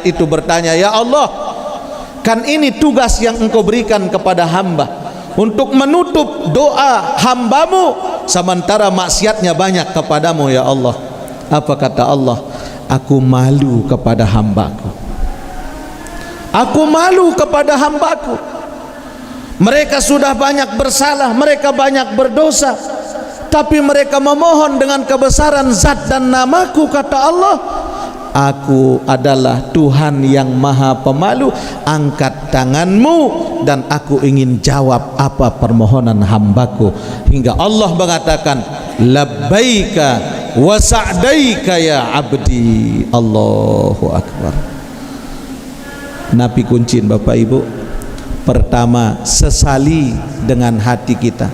itu bertanya, ya Allah, kan ini tugas yang engkau berikan kepada hamba untuk menutup doa hambamu sementara maksiatnya banyak kepadamu ya Allah. Apa kata Allah? Aku malu kepada hambaku, aku malu kepada hambaku. Mereka sudah banyak bersalah, mereka banyak berdosa, tapi mereka memohon dengan kebesaran zat dan namaku. Kata Allah, aku adalah Tuhan yang maha pemalu. Angkat tanganmu dan aku ingin jawab apa permohonan hambaku. Hingga Allah mengatakan, labbaika wa sa'daika ya abdi. Allahu Akbar. Nabi kuncin Bapak Ibu. Pertama, sesali dengan hati kita.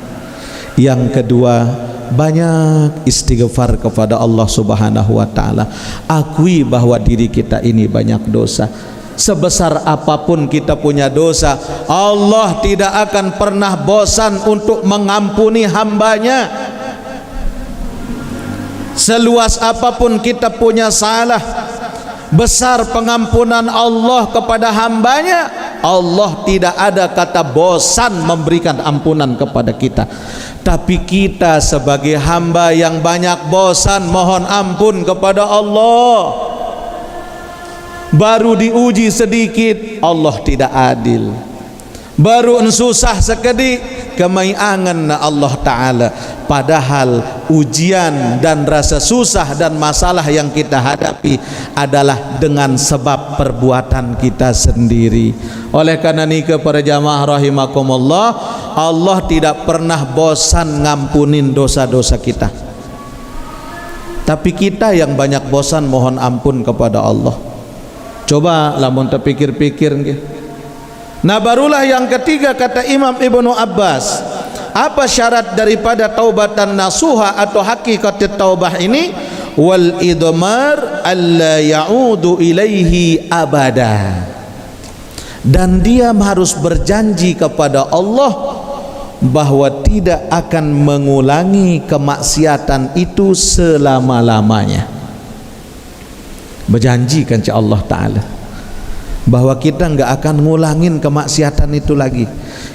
Yang kedua, banyak istighfar kepada Allah Subhanahu wa ta'ala. Akui bahwa diri kita ini banyak dosa. Sebesar apapun kita punya dosa, Allah tidak akan pernah bosan untuk mengampuni hambanya. Seluas apapun kita punya salah, besar pengampunan Allah kepada hambanya, Allah tidak ada kata bosan memberikan ampunan kepada kita. Tapi kita sebagai hamba yang banyak bosan mohon ampun kepada Allah, baru diuji sedikit Allah tidak adil, baru susah sekedik kemayangan Allah Ta'ala. Padahal ujian dan rasa susah dan masalah yang kita hadapi adalah dengan sebab perbuatan kita sendiri. Oleh karena nikah para jamaah rahimakumullah, Allah tidak pernah bosan ngampunin dosa-dosa kita, tapi kita yang banyak bosan mohon ampun kepada Allah. Coba lamun terpikir-pikir. Nah barulah yang ketiga kata Imam Ibnu Abbas, apa syarat daripada taubatan nasuha atau hakikat taubah ini? Wal idmar alla ya'udu ilaihi abada. Dan dia harus berjanji kepada Allah bahwa tidak akan mengulangi kemaksiatan itu selama-lamanya. Berjanji kan Allah Ta'ala bahwa kita enggak akan ngulangin kemaksiatan itu lagi,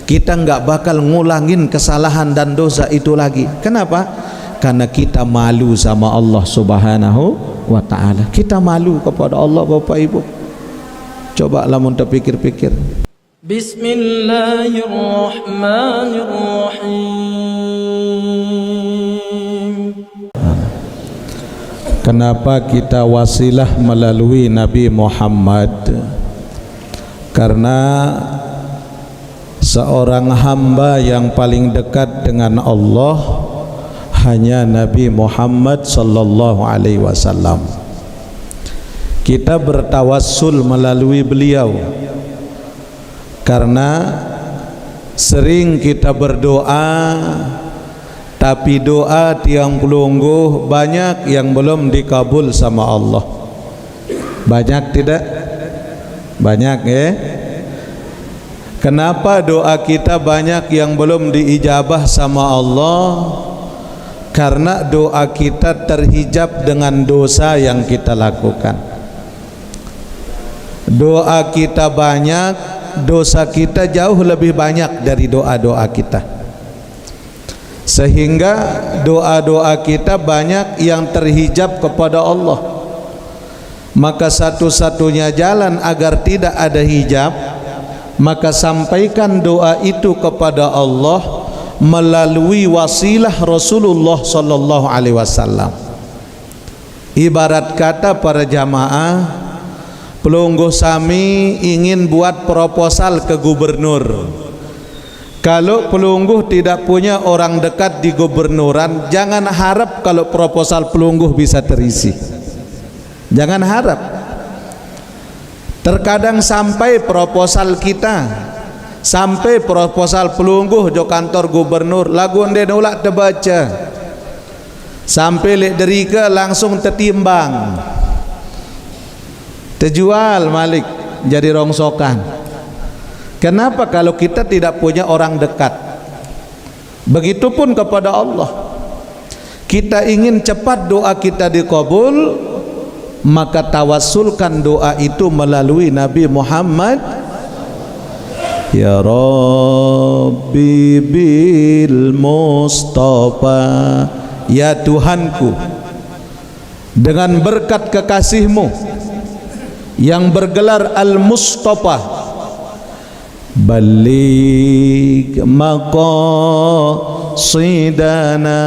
kita enggak bakal ngulangin kesalahan dan dosa itu lagi. Kenapa? Karena kita malu sama Allah Subhanahu wa ta'ala. Kita malu kepada Allah Bapak Ibu. Coba lamun terpikir-pikir. Bismillahirrahmanirrahim. Kenapa kita wasilah melalui Nabi Muhammad? Karena seorang hamba yang paling dekat dengan Allah hanya Nabi Muhammad sallallahu alaihi wasallam. Kita bertawassul melalui beliau karena sering kita berdoa, tapi doa tiang pelungguh banyak yang belum dikabul sama Allah. Banyak tidak? Banyak ya. Kenapa doa kita banyak yang belum diijabah sama Allah? Karena doa kita terhijab dengan dosa yang kita lakukan. Doa kita banyak, dosa kita jauh lebih banyak dari doa-doa kita, sehingga doa-doa kita banyak yang terhijab kepada Allah. Maka satu-satunya jalan agar tidak ada hijab, maka sampaikan doa itu kepada Allah melalui wasilah Rasulullah sallallahu alaihi wasallam. Ibarat kata para jamaah, pelungguh sami ingin buat proposal ke gubernur. Kalau pelungguh tidak punya orang dekat di gubernuran, jangan harap kalau proposal pelungguh bisa terisi. Jangan harap. Terkadang sampai proposal kita, sampai proposal pelungguh jo kantor gubernur, lagu ende nolak terbaca, sampai lek derika langsung tertimbang, terjual malik jadi rongsokan. Kenapa? Kalau kita tidak punya orang dekat. Begitupun kepada Allah, kita ingin cepat doa kita dikabul, maka tawassulkan doa itu melalui Nabi Muhammad. Ya Rabbi bil Mustafa, ya Tuhanku, dengan berkat kekasihmu yang bergelar Al-Mustafa, baligh maqasidana,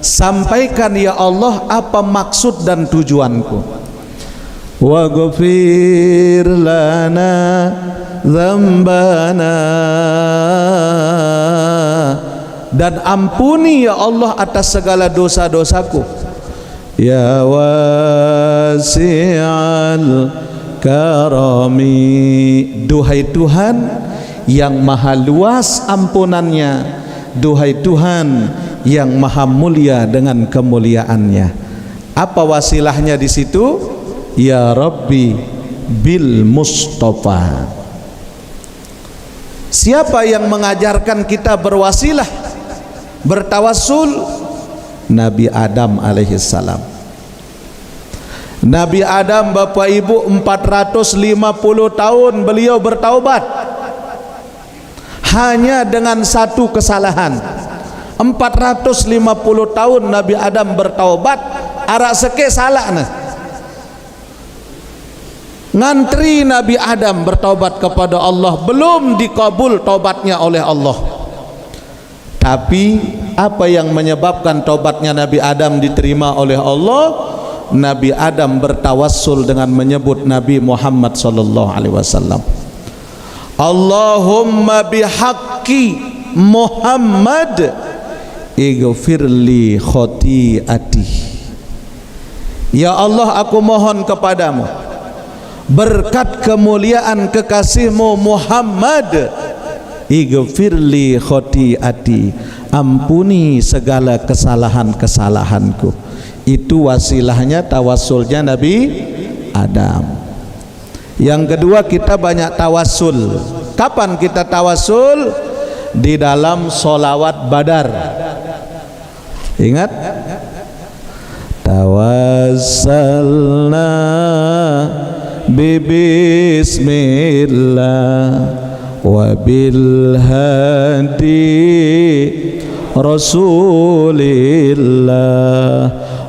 sampaikan ya Allah apa maksud dan tujuanku. Waghfir lana dzambana, dan ampuni ya Allah atas segala dosa-dosaku. Ya wasi'al karami, duhai Tuhan yang maha luas ampunannya, duhai Tuhan yang maha mulia dengan kemuliaannya. Apa wasilahnya di situ? Ya Rabbi bil Mustafa. Siapa yang mengajarkan kita berwasilah, bertawassul? Nabi Adam alaihissalam. Nabi Adam, Bapak Ibu, 450 tahun beliau bertaubat hanya dengan satu kesalahan. 450 tahun Nabi Adam bertaubat, arak seke salah nah. Ngantri Nabi Adam bertaubat kepada Allah, belum dikabul taubatnya oleh Allah. Tapi apa yang menyebabkan taubatnya Nabi Adam diterima oleh Allah? Nabi Adam bertawassul dengan menyebut Nabi Muhammad sallallahu alaihi wasallam. Allahumma bihaqqi Muhammad ighfirli khati'ati. Ya Allah, aku mohon kepadamu berkat kemuliaan kekasihmu Muhammad, ighfirli khati'ati, ampuni segala kesalahan-kesalahanku. Itu wasilahnya, tawassulnya Nabi Adam. Yang kedua, kita banyak tawassul. Kapan kita tawassul? Di dalam sholawat Badar. Ingat? Tawassalna bismillah wa bil hadi Rasulillah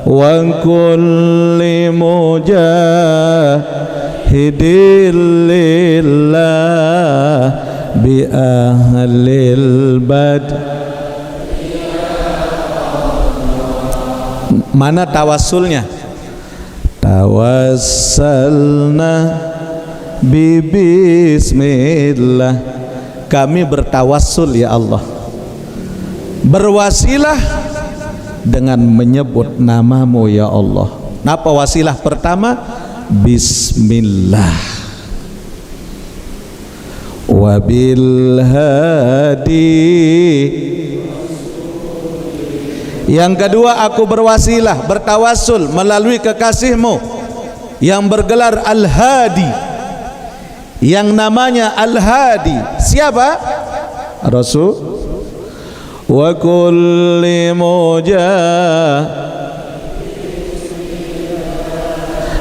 wa kulli mujahidin lillah bi ahlil bad. Mana tawassulnya? Tawassalna bismillah, kami bertawassul ya Allah, berwasilah dengan menyebut namamu ya Allah. Apa wasilah pertama? Bismillah. Wabil hadi. Yang kedua, aku berwasilah, bertawassul melalui kekasihmu yang bergelar Al-Hadi, yang namanya Al-Hadi. Siapa? Rasul. Wa kulli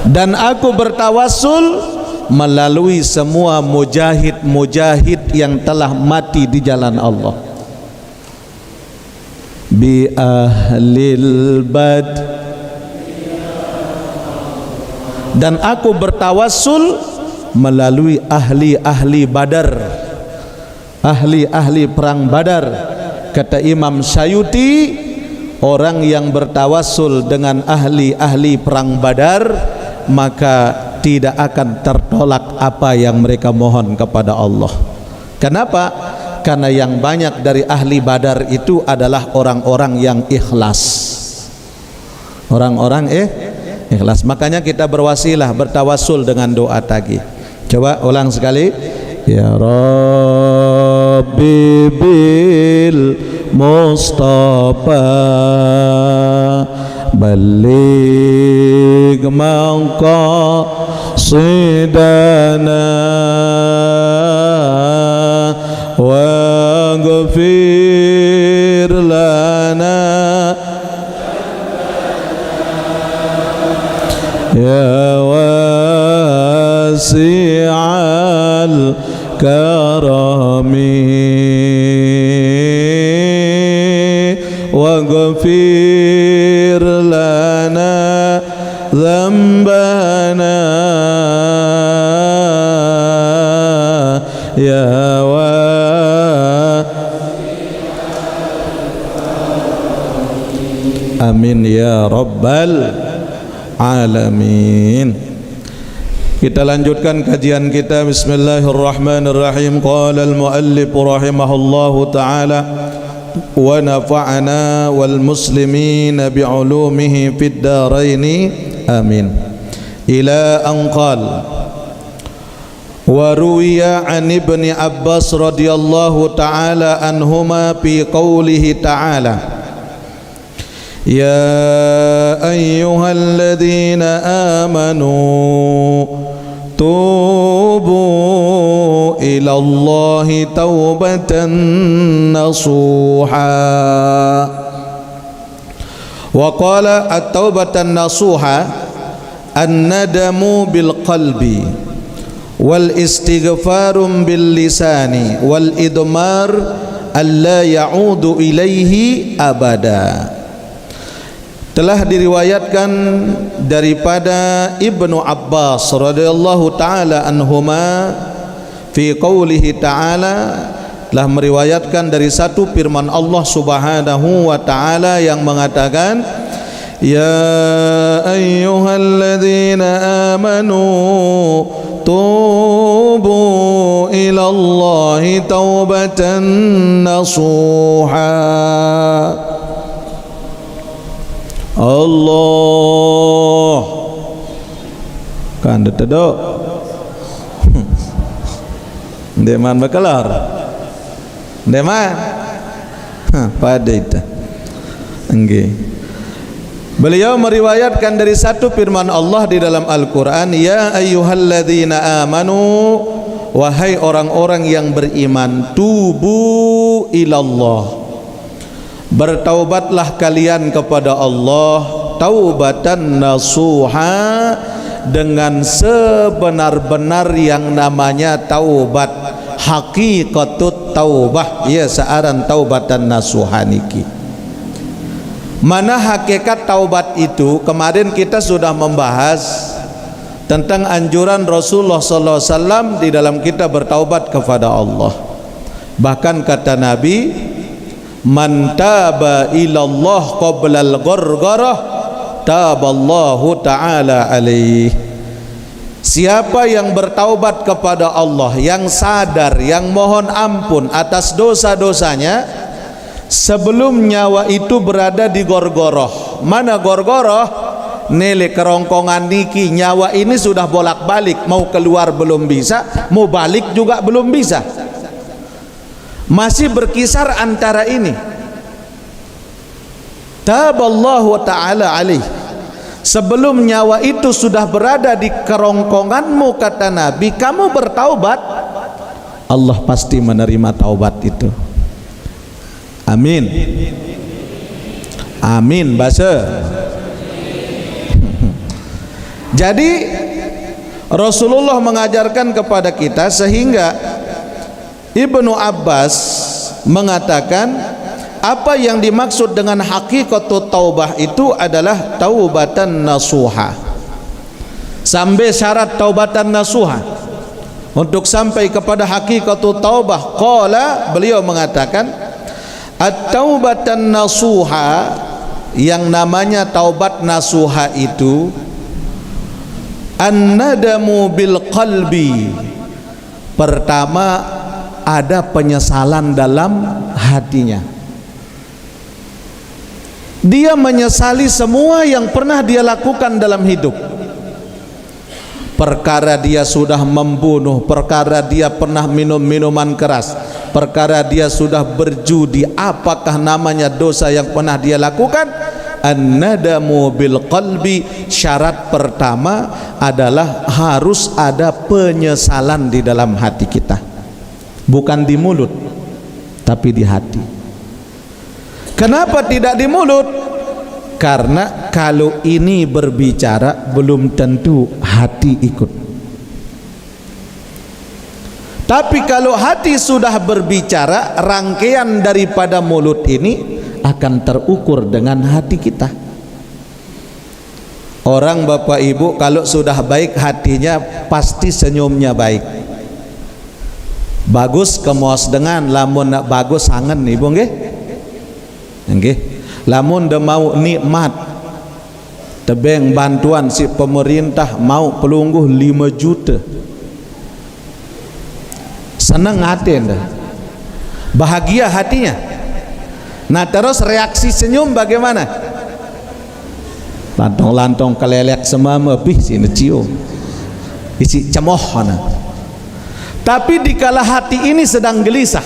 dan aku bertawassul melalui semua mujahid-mujahid yang telah mati di jalan Allah. Bi ahlil bad, dan aku bertawassul melalui ahli-ahli Badar, ahli-ahli perang Badar. Kata Imam Syayuti, orang yang bertawassul dengan ahli-ahli perang Badar, maka tidak akan tertolak apa yang mereka mohon kepada Allah. Kenapa? Karena yang banyak dari ahli Badar itu adalah orang-orang yang ikhlas. Orang-orang ikhlas. Makanya kita berwasilah, bertawassul dengan doa tadi. Coba ulang sekali. Ya Rabbi bil Mustafa baligh maqasidana waghfir lana واسع الكرم واغفر لنا ذنبنا يا amin ya rabbal alamin. Kita lanjutkan kajian kita. Bismillahirrahmanirrahim. Qala al-muallif rahimahullahu ta'ala wa nafa'ana wal muslimin bi'ulumihi fid daraini amin. Ila an qala wa ruwiya an ibni Abbas radhiyallahu ta'ala anhuma fi qawlihi ta'ala يا أيها الذين آمنوا توبوا إلى الله توبة نصوحا. وقال التوبة النصوحا الندم بالقلب والاستغفار باللسان والإضمار ألا يعود إليه أبدا. Telah diriwayatkan daripada Ibnu Abbas radhiyallahu taala anhuma fi qoulihi ta'ala, telah meriwayatkan dari satu firman Allah Subhanahu wa taala yang mengatakan ya ayyuhalladzina amanu tubu ilallahi taubatan nasuha. Allah kan detedok deman bakalar deman pada itu nggih. Beliau meriwayatkan dari satu firman Allah di dalam Al-Qur'an, ya ayyuhalladzina amanu, wahai orang-orang yang beriman, tubu ilallah, bertaubatlah kalian kepada Allah taubatan nasuha, dengan sebenar-benar yang namanya taubat, hakikatut taubah ya searan taubatan nasuha niki. Mana hakikat taubat itu? Kemarin kita sudah membahas tentang anjuran Rasulullah sallallahu alaihi wasallam di dalam kita bertaubat kepada Allah. Bahkan kata Nabi, man taba ilallah qoblal ghargharah taballahu ta'ala alaih. Siapa yang bertaubat kepada Allah, yang sadar, yang mohon ampun atas dosa-dosanya sebelum nyawa itu berada di gorgoroh. Mana gorgoroh? Nele kerongkongan niki, nyawa ini sudah bolak-balik, mau keluar belum bisa, mau balik juga belum bisa, masih berkisar antara ini. Taballahu ta'ala alaih, sebelum nyawa itu sudah berada di kerongkonganmu, kata Nabi, kamu bertaubat, Allah pasti menerima taubat itu. Amin. Amin bahasa. Jadi Rasulullah mengajarkan kepada kita, sehingga Ibnu Abbas mengatakan apa yang dimaksud dengan hakikatut taubah itu adalah taubatan nasuha. Sampai syarat taubatan nasuha, untuk sampai kepada hakikatut taubah, qala, beliau mengatakan at-taubatan nasuha, yang namanya taubat nasuha itu an-nadamu bil qalbi. Pertama, ada penyesalan dalam hatinya. Dia menyesali semua yang pernah dia lakukan dalam hidup. Perkara dia sudah membunuh, perkara dia pernah minum minuman keras, perkara dia sudah berjudi, apakah namanya dosa yang pernah dia lakukan. An-nadamu bil qalbi, syarat pertama adalah harus ada penyesalan di dalam hati kita, bukan di mulut tapi di hati. Kenapa tidak di mulut? Karena kalau ini berbicara belum tentu hati ikut. Tapi kalau hati sudah berbicara, rangkaian daripada mulut ini akan terukur dengan hati kita. Orang bapak ibu kalau sudah baik hatinya, pasti senyumnya baik. Bagus kemuas dengan, lamun nak bagus sangen ibu nggih. Nggih. Lamun de mau nikmat tebeng bantuan si pemerintah mau pelungguh 5 juta. Senang hati anda, bahagia hatinya. Nah terus reaksi senyum bagaimana? Lantong-lantong kelelek semua mebih sini cium isi cemohana. Tapi dikala hati ini sedang gelisah,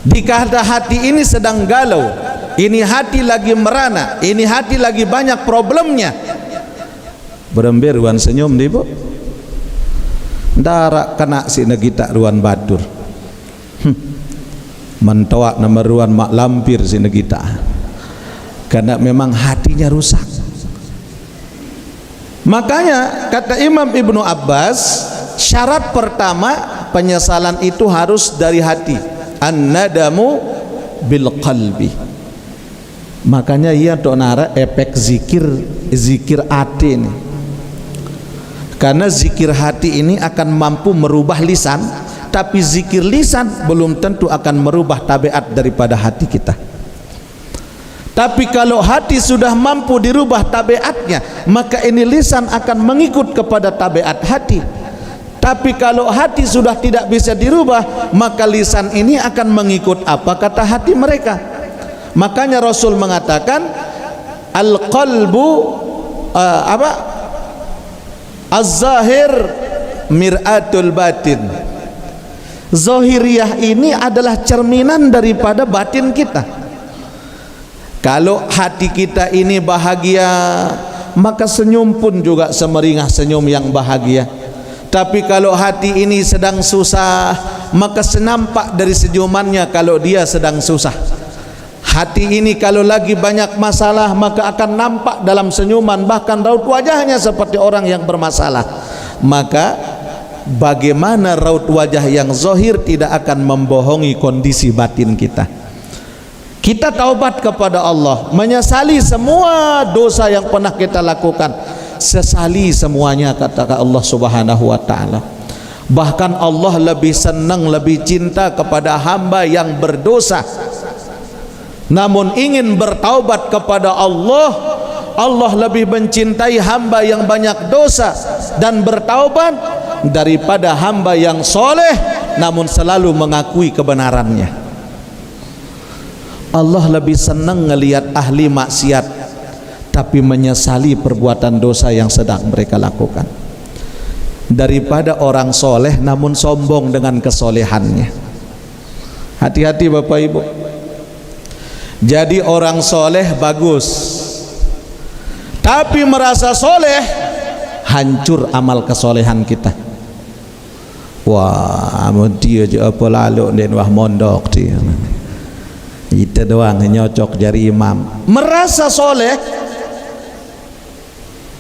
dikala hati ini sedang galau, ini hati lagi merana, ini hati lagi banyak problemnya, berembir ruan senyum nih bu. Darak kena si negita ruan batur, mentawak nama ruan mak lampir si negita, karena memang hatinya rusak. Makanya kata Imam Ibnu Abbas, syarat pertama penyesalan itu harus dari hati. An-nadamu bil qalbi. Makanya ia tonara efek zikir hati ini. Karena zikir hati ini akan mampu merubah lisan, tapi zikir lisan belum tentu akan merubah tabiat daripada hati kita. Tapi kalau hati sudah mampu dirubah tabiatnya, maka ini lisan akan mengikut kepada tabiat hati. Tapi kalau hati sudah tidak bisa dirubah, maka lisan ini akan mengikut apa kata hati mereka. Makanya Rasul mengatakan al-qalbu az-zahir mir'atul batin. Zahiriyah ini adalah cerminan daripada batin kita. Kalau hati kita ini bahagia, maka senyum pun juga semeringah senyum yang bahagia. Tapi kalau hati ini sedang susah, maka senampak dari senyumannya kalau dia sedang susah. Hati ini kalau lagi banyak masalah, maka akan nampak dalam senyuman, bahkan raut wajahnya seperti orang yang bermasalah. Maka bagaimana raut wajah yang zahir tidak akan membohongi kondisi batin kita. Kita taubat kepada Allah, menyesali semua dosa yang pernah kita lakukan. Sesali semuanya kata Allah Subhanahu wa taala. Bahkan Allah lebih senang, lebih cinta kepada hamba yang berdosa namun ingin bertaubat kepada Allah. Allah lebih mencintai hamba yang banyak dosa dan bertaubat daripada hamba yang soleh namun selalu mengakui kebenarannya. Allah lebih senang ngelihat ahli maksiat tapi menyesali perbuatan dosa yang sedang mereka lakukan daripada orang soleh namun sombong dengan kesolehannya. Hati-hati Bapak Ibu. Jadi orang soleh bagus, tapi merasa soleh, hancur amal kesolehan kita. Wah, amun dia je apa lalu den wah mondok dia. Itu doang nyocok jari imam. Merasa soleh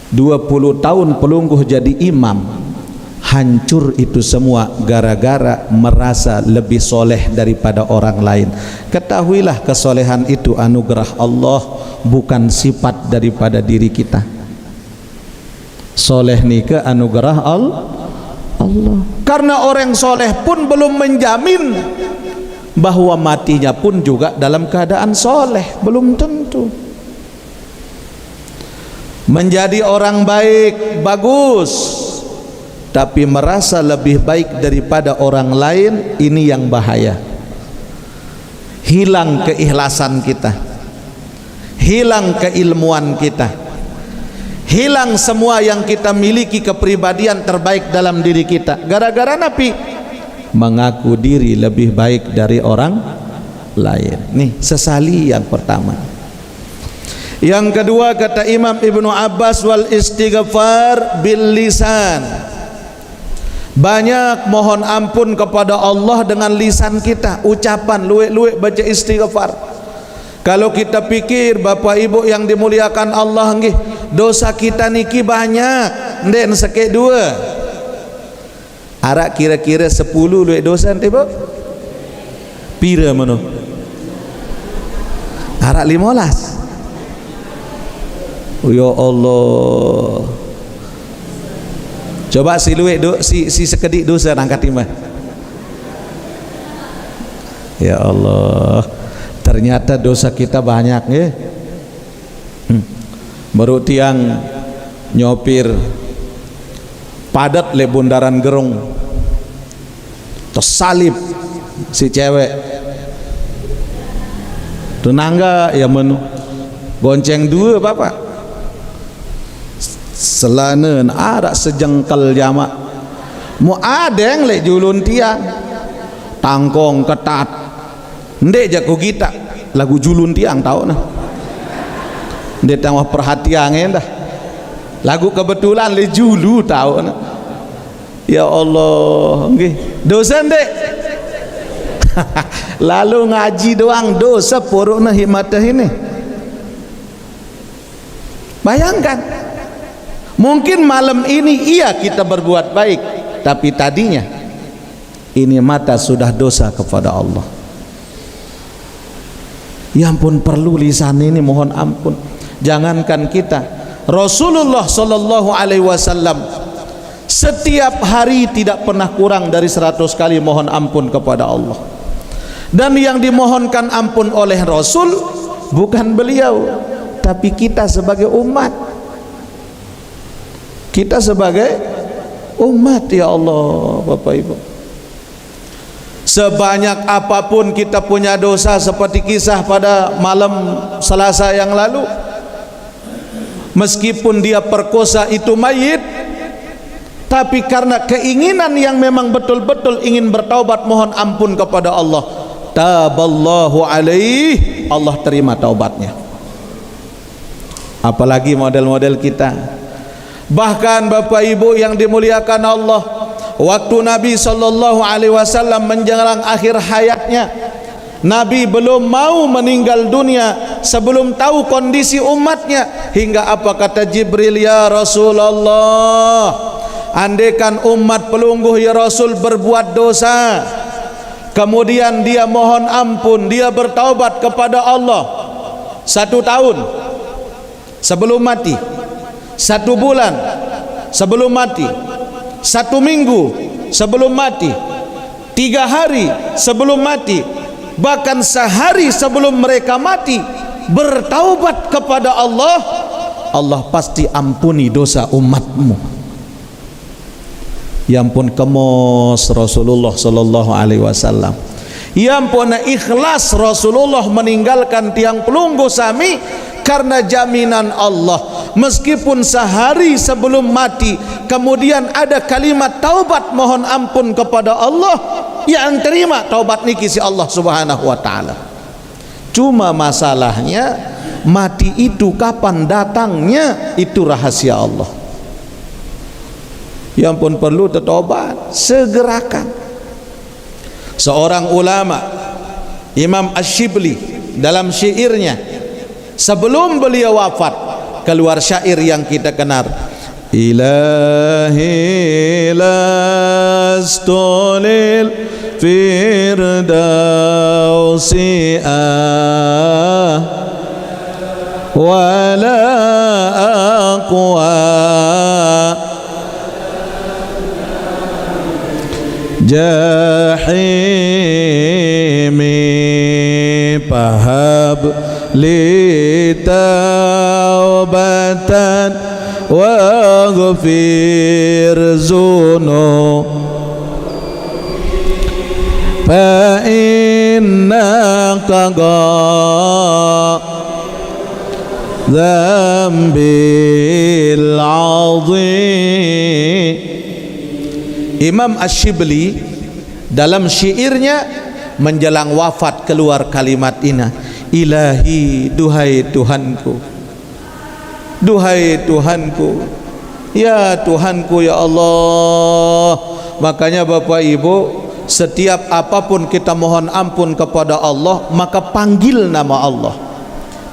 20 tahun pelungguh jadi imam, hancur itu semua gara-gara merasa lebih soleh daripada orang lain. Ketahuilah kesolehan itu anugerah Allah, bukan sifat daripada diri kita. Soleh ni ke anugerah Allah. Karena orang soleh pun belum menjamin bahwa matinya pun juga dalam keadaan soleh, belum tentu. Menjadi orang baik bagus, tapi merasa lebih baik daripada orang lain, ini yang bahaya. Hilang keikhlasan kita, hilang keilmuan kita, hilang semua yang kita miliki, kepribadian terbaik dalam diri kita. Gara-gara Nabi mengaku diri lebih baik dari orang lain. Nih sesali yang pertama. Yang kedua kata Imam Ibnu Abbas, wal istighfar bil lisan. Banyak mohon ampun kepada Allah dengan lisan kita, ucapan luwek-luwek baca istighfar. Kalau kita pikir Bapak Ibu yang dimuliakan Allah nggih, dosa kita niki banyak, ndek sekek dua. Arak kira-kira 10 luit dosa tiba pira mano arak 15. Ya Allah, coba si luit si sekedik dosa angkat timah. Ya Allah, ternyata dosa kita banyak ya. Baru tiang nyopir padat le bundaran Gerung, tersalip si cewek tenangga ya menu gonceng dua bapak selanen ada sejengkal jamak mu adeng le julun tiang tangkong ketat ndek jago kita lagu julun tiang tahu nah ndek tangwah perhatian dah lagu kebetulan le julu tahu nah. Ya Allah nggih dosa ndek lalu ngaji doang dosa purukna hikmatah ini. Bayangkan mungkin malam ini iya kita berbuat baik, tapi tadinya ini mata sudah dosa kepada Allah. Ya ampun, perlu lisan ini mohon ampun. Jangankan kita, Rasulullah sallallahu alaihi wasallam setiap hari tidak pernah kurang dari 100 kali mohon ampun kepada Allah. Dan yang dimohonkan ampun oleh Rasul bukan beliau, tapi kita sebagai umat. Kita sebagai umat, ya Allah Bapak Ibu. Sebanyak apapun kita punya dosa, seperti kisah pada malam Selasa yang lalu, meskipun dia perkosa itu mayit, tapi karena keinginan yang memang betul-betul ingin bertaubat mohon ampun kepada Allah, taballahu alaih, Allah terima taubatnya. Apalagi model-model kita. Bahkan Bapak Ibu yang dimuliakan Allah, waktu Nabi sallallahu alaihi wasallam menjelang akhir hayatnya, Nabi belum mau meninggal dunia sebelum tahu kondisi umatnya. Hingga apa kata Jibril, ya Rasulullah, andaikan umat pelungguh ya Rasul berbuat dosa, kemudian dia mohon ampun, dia bertaubat kepada Allah 1 tahun sebelum mati, 1 bulan sebelum mati, 1 minggu sebelum mati, 3 hari sebelum mati, bahkan sehari sebelum mereka mati, bertaubat kepada Allah, Allah pasti ampuni dosa umatmu. Ya ampun, kemos Rasulullah sallallahu alaihi wasallam. Ya ampun, ikhlas Rasulullah meninggalkan tiang pelunggu sami karena jaminan Allah. Meskipun sehari sebelum mati kemudian ada kalimat taubat mohon ampun kepada Allah, yang terima taubat niki si Allah Subhanahu wa taala. Cuma masalahnya mati itu kapan datangnya itu rahasia Allah. Yang pun perlu bertobat segerakan. Seorang ulama, Imam Ash-Shibli, dalam syairnya sebelum beliau wafat keluar syair yang kita kenal, ilahi lastu lil firdausi wala aqwa jahimi fahab li taubatan waghfir zunub fa innaka dzambil azim. Imam Ash-Shibli dalam syairnya menjelang wafat keluar kalimat ini, ilahi, duhai Tuhanku, duhai Tuhanku, ya Tuhanku, ya Allah. Makanya Bapak Ibu, setiap apapun kita mohon ampun kepada Allah, maka panggil nama Allah.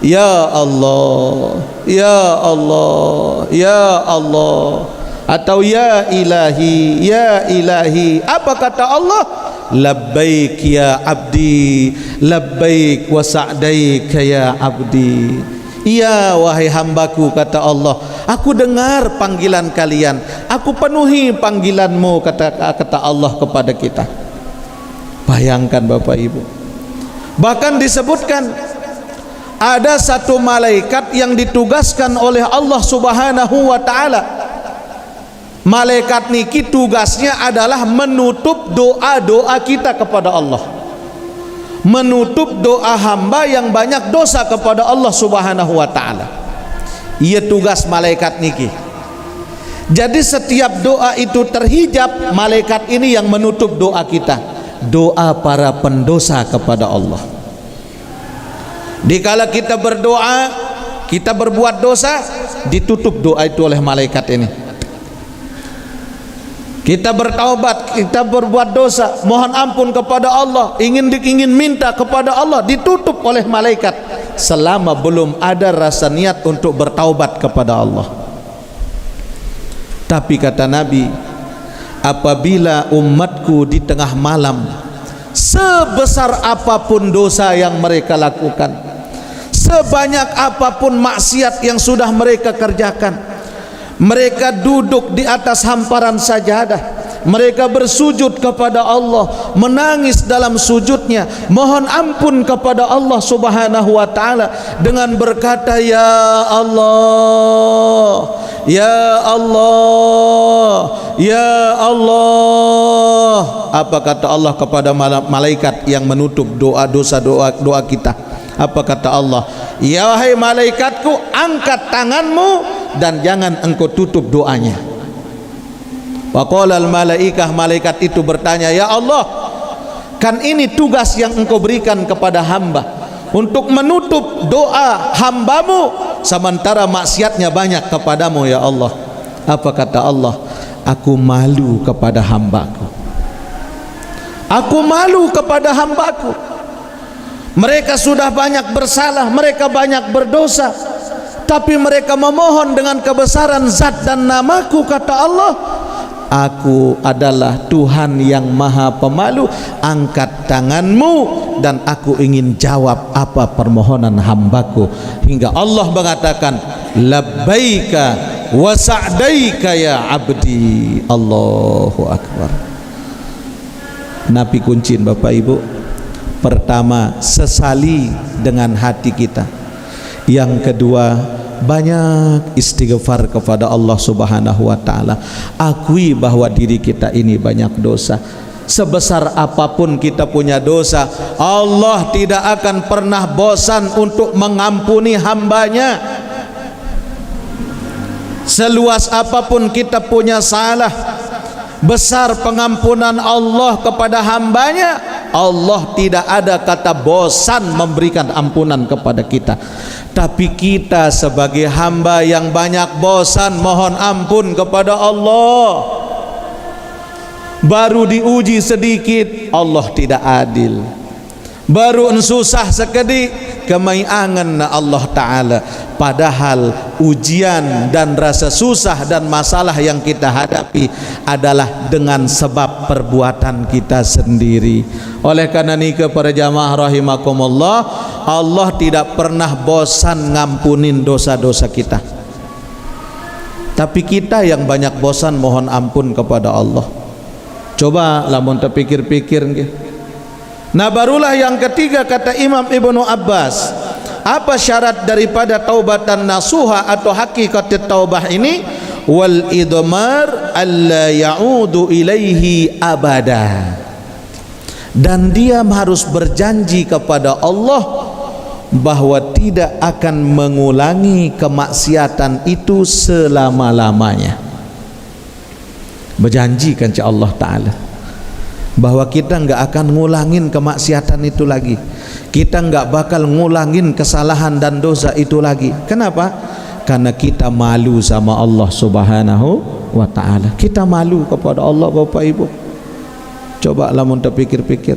Ya Allah, ya Allah, ya Allah. atau ya ilahi, ya ilahi. Apa kata Allah? Labbaik ya abdi, labbaik wa sa'daik ya abdi. Ya wahai hambaku, kata Allah, aku dengar panggilan kalian, aku penuhi panggilanmu, kata Allah kepada kita. Bayangkan Bapak Ibu, bahkan disebutkan ada satu malaikat yang ditugaskan oleh Allah Subhanahu wa ta'ala. Malaikat niki tugasnya adalah menutup doa-doa kita kepada Allah, menutup doa hamba yang banyak dosa kepada Allah Subhanahu wa ta'ala. Ia tugas malaikat niki. Jadi setiap doa itu terhijab, malaikat ini yang menutup doa kita, doa para pendosa kepada Allah. Dikala kita berdoa, kita berbuat dosa, ditutup doa itu oleh malaikat ini. Kita bertaubat, kita berbuat dosa, mohon ampun kepada Allah, ingin minta kepada Allah, ditutup oleh malaikat selama belum ada rasa niat untuk bertaubat kepada Allah. Tapi kata Nabi, apabila umatku di tengah malam, sebesar apapun dosa yang mereka lakukan, sebanyak apapun maksiat yang sudah mereka kerjakan, mereka duduk di atas hamparan sajadah, mereka bersujud kepada Allah, menangis dalam sujudnya, mohon ampun kepada Allah Subhanahu wa ta'ala dengan berkata, ya Allah, ya Allah, ya Allah. Apa kata Allah kepada malaikat yang menutup doa kita? Apa kata Allah? Ya wahai malaikatku, angkat tanganmu dan jangan engkau tutup doanya. Waqala al-malaikah, malaikat itu bertanya, ya Allah, kan ini tugas yang engkau berikan kepada hamba untuk menutup doa hambamu sementara maksiatnya banyak kepadamu ya Allah. Apa kata Allah? Aku malu kepada hambaku, aku malu kepada hambaku. Mereka sudah banyak bersalah, mereka banyak berdosa, tapi mereka memohon dengan kebesaran zat dan namaku, kata Allah, aku adalah Tuhan yang maha pemalu, angkat tanganmu dan aku ingin jawab apa permohonan hambaku. Hingga Allah mengatakan, labbaika wa sa'daika ya abdi. Allahu Akbar. Nabi kuncin Bapak Ibu, pertama, sesali dengan hati kita. Yang kedua, banyak istighfar kepada Allah Subhanahu wa ta'ala. Akui bahwa diri kita ini banyak dosa. Sebesar apapun kita punya dosa, Allah tidak akan pernah bosan untuk mengampuni hambanya. Seluas apapun kita punya salah, besar pengampunan Allah kepada hambanya, Allah tidak ada kata bosan memberikan ampunan kepada kita. Tapi kita sebagai hamba yang banyak bosan mohon ampun kepada Allah, baru diuji sedikit Allah tidak adil, baru susah sekedik kemayangan Allah Ta'ala. Padahal ujian dan rasa susah dan masalah yang kita hadapi adalah dengan sebab perbuatan kita sendiri. Oleh karena ini para jamaah rahimakumullah, Allah tidak pernah bosan ngampunin dosa-dosa kita, tapi kita yang banyak bosan mohon ampun kepada Allah. Coba lamun terpikir-pikir. Nah barulah yang ketiga kata Imam Ibnu Abbas, apa syarat daripada taubatan nasuha atau hakikat taubah ini? Wal idmar alla ya'udu ilaihi abada. Dan dia harus berjanji kepada Allah bahwa tidak akan mengulangi kemaksiatan itu selama-lamanya. Berjanji kan Allah Ta'ala bahwa kita enggak akan ngulangin kemaksiatan itu lagi, kita enggak bakal ngulangin kesalahan dan dosa itu lagi. Kenapa? Karena kita malu sama Allah Subhanahu wa ta'ala. Kita malu kepada Allah Bapak Ibu. Coba lamun terpikir-pikir.